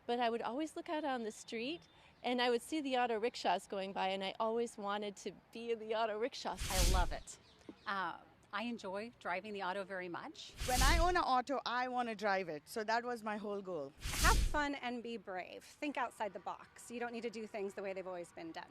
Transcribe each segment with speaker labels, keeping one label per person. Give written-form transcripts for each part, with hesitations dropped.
Speaker 1: but I would always look out on the street and I would see the auto rickshaws going by, and I always wanted to be in the auto rickshaws.
Speaker 2: I love it. I enjoy driving the auto very much.
Speaker 3: When I own an auto, I want to drive it. So that was my whole goal.
Speaker 4: Have fun and be brave. Think outside the box. You don't need to do things the way they've always been done.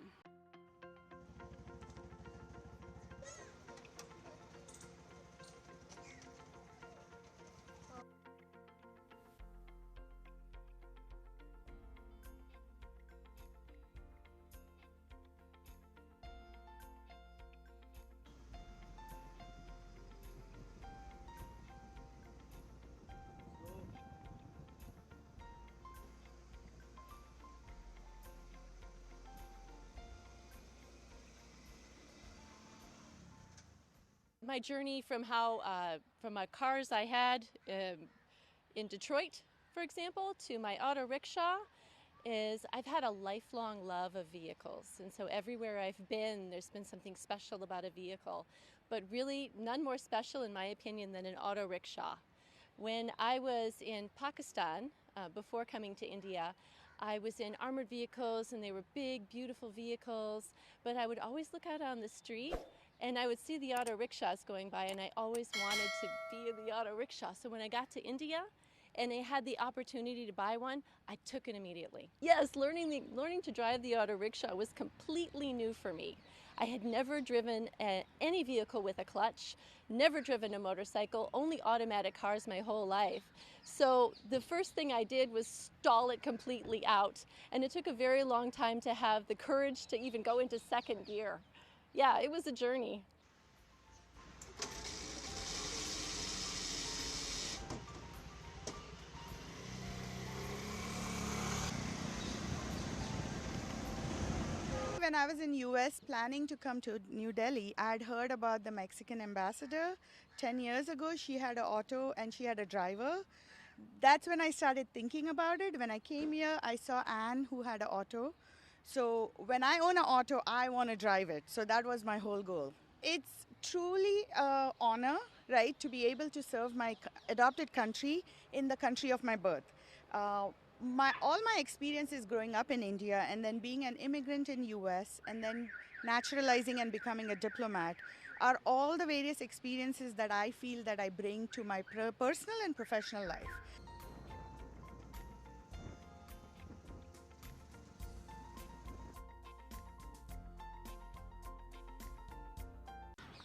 Speaker 1: My journey from from my cars I had in Detroit, for example, to my auto rickshaw is I've had a lifelong love of vehicles. And so everywhere I've been, there's been something special about a vehicle. But really, none more special, in my opinion, than an auto rickshaw. When I was in Pakistan, before coming to India, I was in armored vehicles, and they were big, beautiful vehicles. But I would always look out on the street and I would see the auto rickshaws going by, and I always wanted to be in the auto rickshaw. So when I got to India and I had the opportunity to buy one, I took it immediately. Yes, learning to drive the auto rickshaw was completely new for me. I had never driven any vehicle with a clutch, never driven a motorcycle, only automatic cars my whole life. So the first thing I did was stall it completely out, and it took a very long time to have the courage to even go into second gear. Yeah, it was a journey.
Speaker 3: When I was in US planning to come to New Delhi, I had heard about the Mexican ambassador. 10 years ago, she had an auto and she had a driver. That's when I started thinking about it. When I came here, I saw Anne who had an auto. So when I own an auto, I want to drive it. So that was my whole goal. It's truly an honor, right, to be able to serve my adopted country in the country of my birth. All my experiences growing up in India and then being an immigrant in US and then naturalizing and becoming a diplomat are all the various experiences that I feel that I bring to my personal and professional life.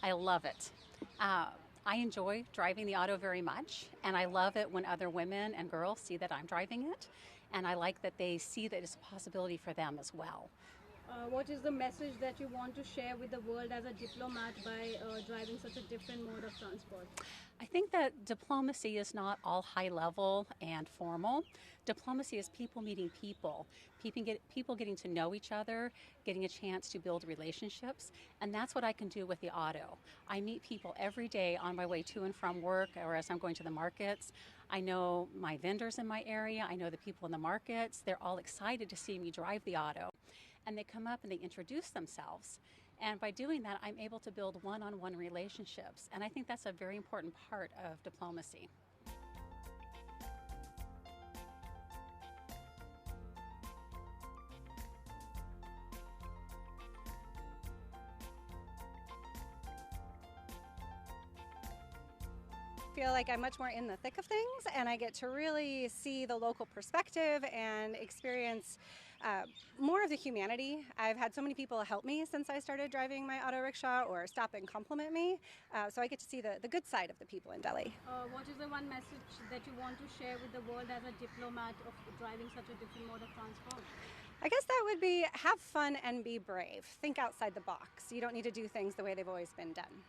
Speaker 2: I love it. I enjoy driving the auto very much, and I love it when other women and girls see that I'm driving it, and I like that they see that it's a possibility for them as well.
Speaker 5: What is the message that you want to share with the world as a diplomat by driving such a different mode of transport?
Speaker 2: I think that diplomacy is not all high level and formal. Diplomacy is people meeting people, people getting to know each other, getting a chance to build relationships, and that's what I can do with the auto. I meet people every day on my way to and from work or as I'm going to the markets. I know my vendors in my area, I know the people in the markets. They're all excited to see me drive the auto. And they come up and they introduce themselves. And by doing that, I'm able to build one-on-one relationships. And I think that's a very important part of diplomacy.
Speaker 4: Feel like I'm much more in the thick of things, and I get to really see the local perspective and experience more of the humanity. I've had so many people help me since I started driving my auto rickshaw or stop and compliment me, so I get to see the good side of the people in Delhi.
Speaker 5: What is the one message that you want to share with the world as a diplomat of driving such a different mode of transport?
Speaker 4: I guess that would be have fun and be brave. Think outside the box. You don't need to do things the way they've always been done.